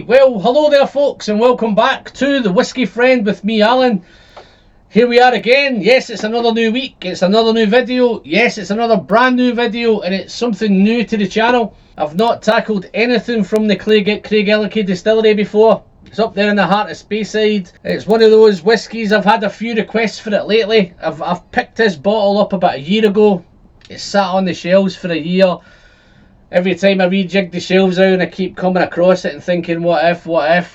Well, hello there folks, and welcome back to The Whiskey Friend with me, Alan. Here we are again. Yes, it's another new week, it's another new video. Yes, it's another brand new video, and it's something new to the channel. I've not tackled anything from the Craigellachie Distillery before. It's up there in the heart of Speyside. It's one of those whiskies, I've had a few requests for it lately. I've picked this bottle up about a year ago. It's sat on the shelves for a year. Every time I rejig the shelves out, I keep coming across it and thinking, what if,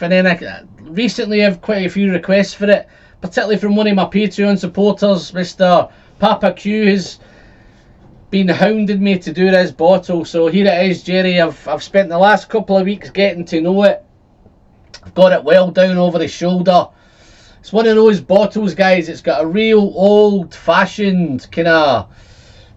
and then I recently have quite a few requests for it, particularly from one of my Patreon supporters, Mr. Papa Q, has been hounding me to do this bottle. So here it is, Jerry. I've spent the last couple of weeks getting to know it. I've got it well down over the shoulder. It's one of those bottles, guys, it's got a real old-fashioned kind of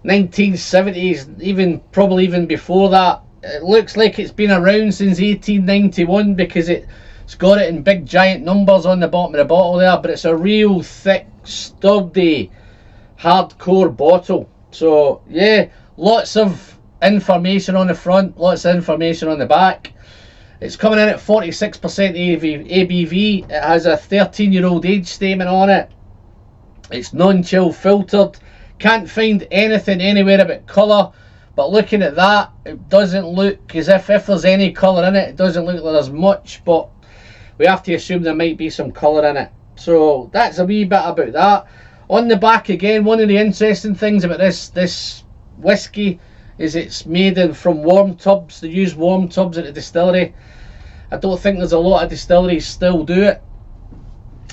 1970s, probably even before that. It looks like it's been around since 1891 because it's got it in big giant numbers on the bottom of the bottle there, but it's a real thick, sturdy, hardcore bottle. So yeah, lots of information on the front, lots of information on the back. It's coming in at 46% ABV. It has a 13-year-old age statement on it. It's non-chill filtered. Can't find anything anywhere about colour, but looking at that, it doesn't look as if there's any colour in it. It doesn't look like there's much, but we have to assume there might be some colour in it. So that's a wee bit about that. On the back again, one of the interesting things about this whiskey is it's made from warm tubs. They use warm tubs at the distillery. I don't think there's a lot of distilleries still do it.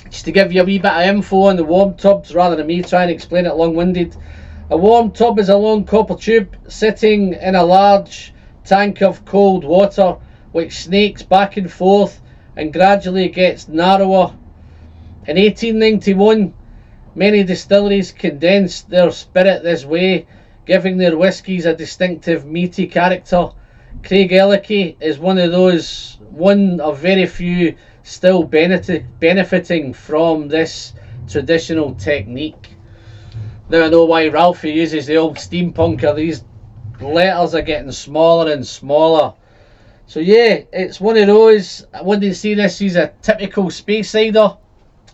Just to give you a wee bit of info on the warm tubs, rather than me trying to explain it long-winded. A warm tub is a long copper tube sitting in a large tank of cold water which snakes back and forth and gradually gets narrower. In 1891, many distilleries condensed their spirit this way, giving their whiskies a distinctive meaty character. Craigellachie is one of very few still benefiting from this traditional technique. Now I know why Ralphie uses the old steampunker. These letters are getting smaller and smaller. So yeah, it's one of those. I wouldn't say this is a typical Speysider.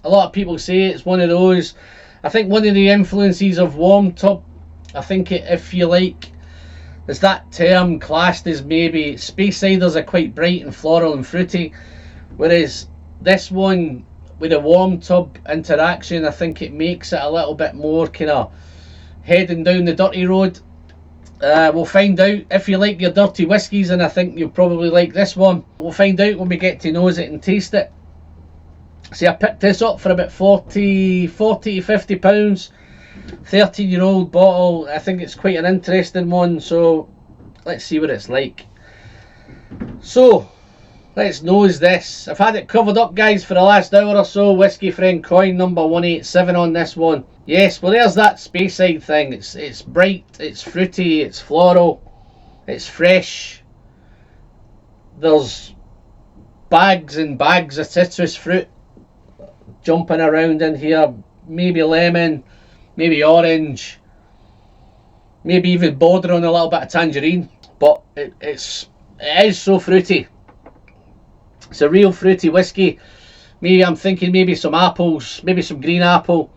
A lot of people say it's one of those. I think one of the influences of warm tub, I think if you like, is that term classed as maybe Speysiders are quite bright and floral and fruity, whereas this one with a warm tub interaction, I think it makes it a little bit more kind of heading down the dirty road. We'll find out. If you like your dirty whiskies, and I think you'll probably like this one, we'll find out when we get to nose it and taste it. See, I picked this up for about 40 to 50 pounds. 13-year-old bottle. I think it's quite an interesting one, so let's see what it's like. So let's nose this. I've had it covered up, guys, for the last hour or so. Whiskey Friend coin number 187 on this one. Yes, well, there's that Speyside thing. It's bright, it's fruity, it's floral, it's fresh. There's bags and bags of citrus fruit jumping around in here. Maybe lemon, maybe orange, maybe even bordering a little bit of tangerine. But it is so fruity. It's a real fruity whiskey. Maybe I'm thinking maybe some apples, maybe some green apple,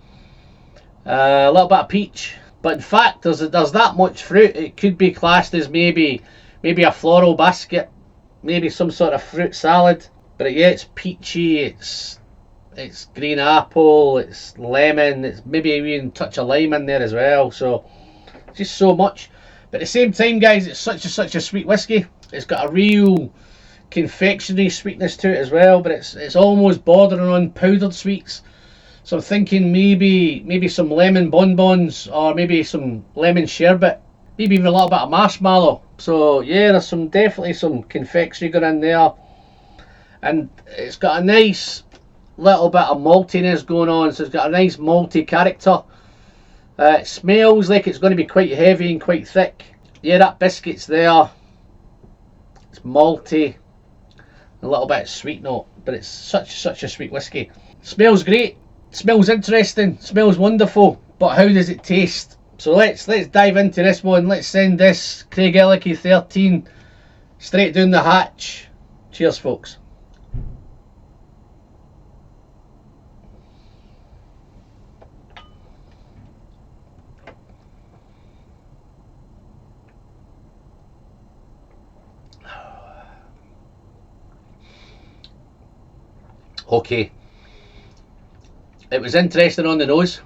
a little bit of peach. But in fact, there's that much fruit. It could be classed as maybe a floral basket, maybe some sort of fruit salad. But yeah, it's peachy. It's green apple. It's lemon. It's maybe even a touch of lime in there as well. So just so much. But at the same time, guys, it's such a sweet whiskey. It's got a real confectionery sweetness to it as well, but it's almost bordering on powdered sweets. So I'm thinking maybe some lemon bonbons, or maybe some lemon sherbet, maybe even a little bit of marshmallow. So yeah, there's definitely some confectionery going in there, and it's got a nice little bit of maltiness going on. So it's got a nice malty character. It smells like it's going to be quite heavy and quite thick. Yeah, that biscuit's there. It's malty, a little bit of sweet note, but it's such a sweet whiskey. Smells great, smells interesting, smells wonderful, but how does it taste? So let's dive into this one. Let's send this Craigellachie 13 straight down the hatch. Cheers, folks. Okay, it was interesting on the nose.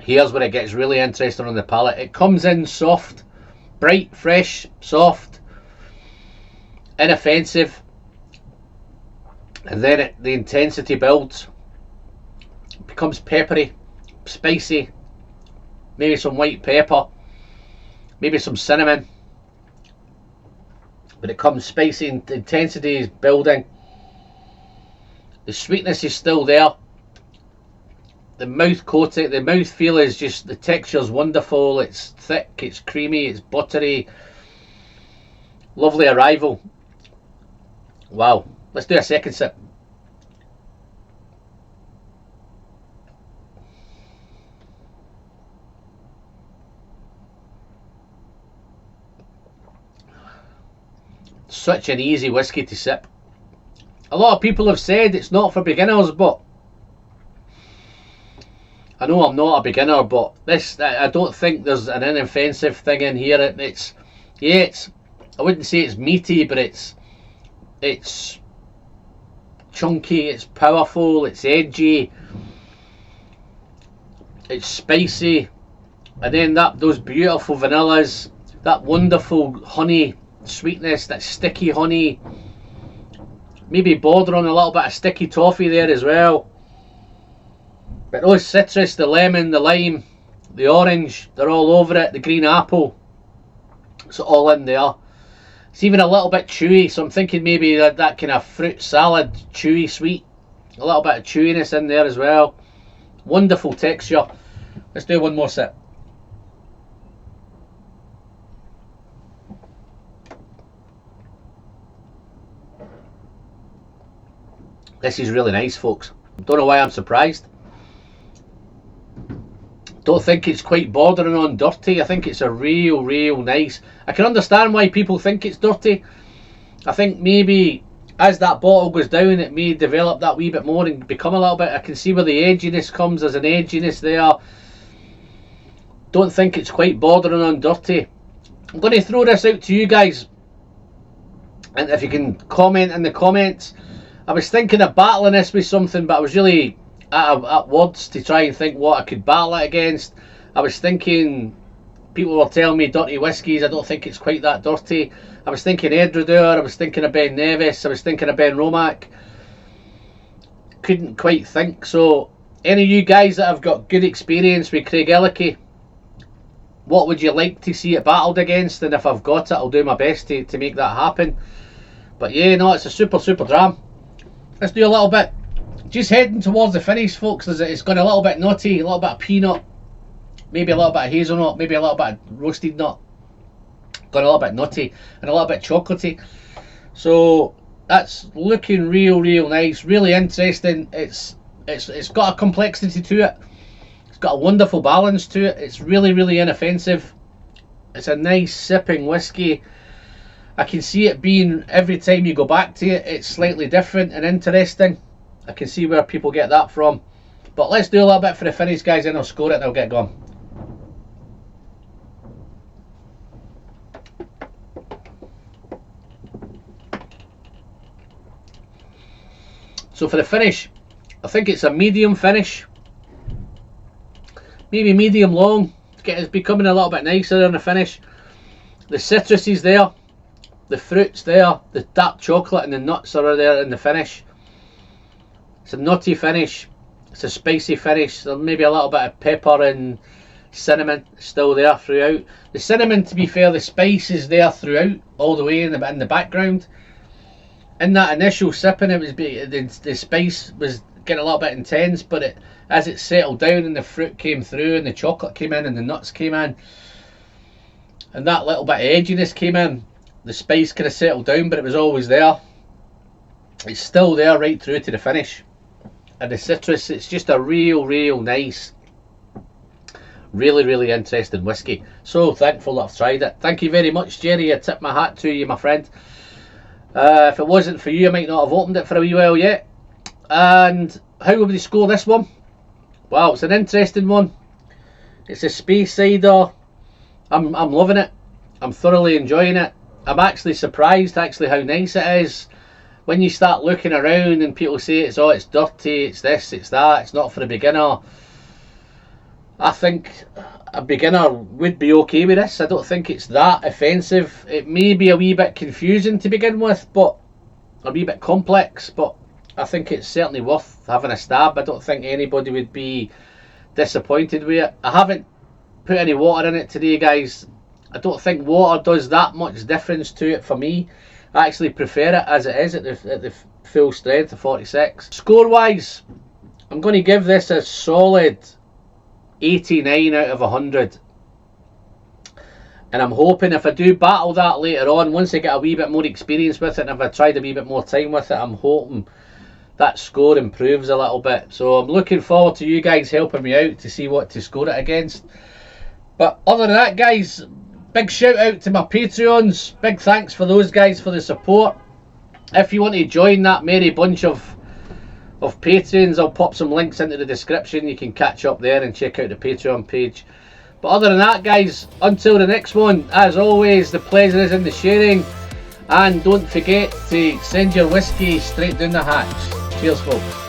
Here's where it gets really interesting on the palate. It comes in soft, bright, fresh, soft, inoffensive, and then the intensity builds. It becomes peppery, spicy, maybe some white pepper, maybe some cinnamon, but it comes spicy and the intensity is building. The sweetness is still there. The mouth coating, the mouth feel is just, the texture's wonderful. It's thick, it's creamy, it's buttery. Lovely arrival. Wow. Let's do a second sip. Such an easy whiskey to sip. A lot of people have said it's not for beginners, but I know I'm not a beginner, but this, I don't think there's an inoffensive thing in here. It's I wouldn't say it's meaty, but it's chunky, it's powerful, it's edgy, it's spicy, and then those beautiful vanillas, that wonderful honey sweetness, that sticky honey, maybe bordering on a little bit of sticky toffee there as well. But those citrus, the lemon, the lime, the orange, they're all over it. The green apple, it's all in there. It's even a little bit chewy, so I'm thinking maybe that kind of fruit salad, chewy sweet. A little bit of chewiness in there as well. Wonderful texture. Let's do one more sip. This is really nice, folks. Don't know why I'm surprised. Don't think it's quite bordering on dirty. I think it's a real nice. I can understand why people think it's dirty. I think maybe as that bottle goes down, it may develop that wee bit more and become a little bit. I can see where the edginess comes. There's an edginess there. Don't think it's quite bordering on dirty. I'm going to throw this out to you guys, and if you can comment in the comments. I was thinking of battling this with something, but I was really at words to try and think what I could battle it against. I was thinking, people were telling me dirty whiskies. I don't think it's quite that dirty. I was thinking Edredeur, I was thinking of Ben Nevis, I was thinking of Ben Romack. Couldn't quite think. So any of you guys that have got good experience with Craigellachie, what would you like to see it battled against? And if I've got it, I'll do my best to make that happen. But yeah, no, it's a super dram. Let's do a little bit. Just heading towards the finish, folks. It's got a little bit nutty, a little bit of peanut, maybe a little bit of hazelnut, maybe a little bit of roasted nut. Got a little bit nutty and a little bit chocolatey. So that's looking real nice, really interesting. It's got a complexity to it. It's got a wonderful balance to it. It's really inoffensive. It's a nice sipping whiskey. I can see it being, every time you go back to it, it's slightly different and interesting. I can see where people get that from. But let's do a little bit for the finish, guys, and I'll score it and I'll get going. So for the finish, I think it's a medium finish. Maybe medium long. It's becoming a little bit nicer on the finish. The citrus is there. The fruit's there. The dark chocolate and the nuts are there in the finish. It's a nutty finish, it's a spicy finish, there's maybe a little bit of pepper and cinnamon still there throughout. The cinnamon, to be fair, the spice is there throughout, all the way in the background. In that initial sipping, it was the spice was getting a little bit intense, but as it settled down and the fruit came through and the chocolate came in and the nuts came in, and that little bit of edginess came in, the spice kind of settled down, but it was always there. It's still there right through to the finish. And the citrus, it's just a real nice, really interesting whiskey. So thankful that I've tried it. Thank you very much, Jerry. I tip my hat to you, my friend. If it wasn't for you, I might not have opened it for a wee while yet. And how would we score this one? Well, it's an interesting one. It's a space cider. I'm loving it. I'm thoroughly enjoying it. I'm actually surprised how nice it is. when you start looking around and people say it's dirty, it's this, it's that, it's not for a beginner, I think a beginner would be okay with this. I don't think it's that offensive. It may be a wee bit confusing to begin with, but a wee bit complex, but I think it's certainly worth having a stab. I don't think anybody would be disappointed with it. I haven't put any water in it today, guys. I don't think water does that much difference to it for me. I actually prefer it as it is at the full strength of 46. Score wise, I'm going to give this a solid 89 out of 100. And I'm hoping if I do battle that later on, once I get a wee bit more experience with it, and if I tried a wee bit more time with it, I'm hoping that score improves a little bit. So I'm looking forward to you guys helping me out to see what to score it against. But other than that, guys, big shout out to my Patreons. Big thanks for those guys for the support. If you want to join that merry bunch of Patreons, I'll pop some links into the description. You can catch up there and check out the Patreon page. But other than that, guys, until the next one, as always, the pleasure is in the sharing. And don't forget to send your whiskey straight down the hatch. Cheers, folks.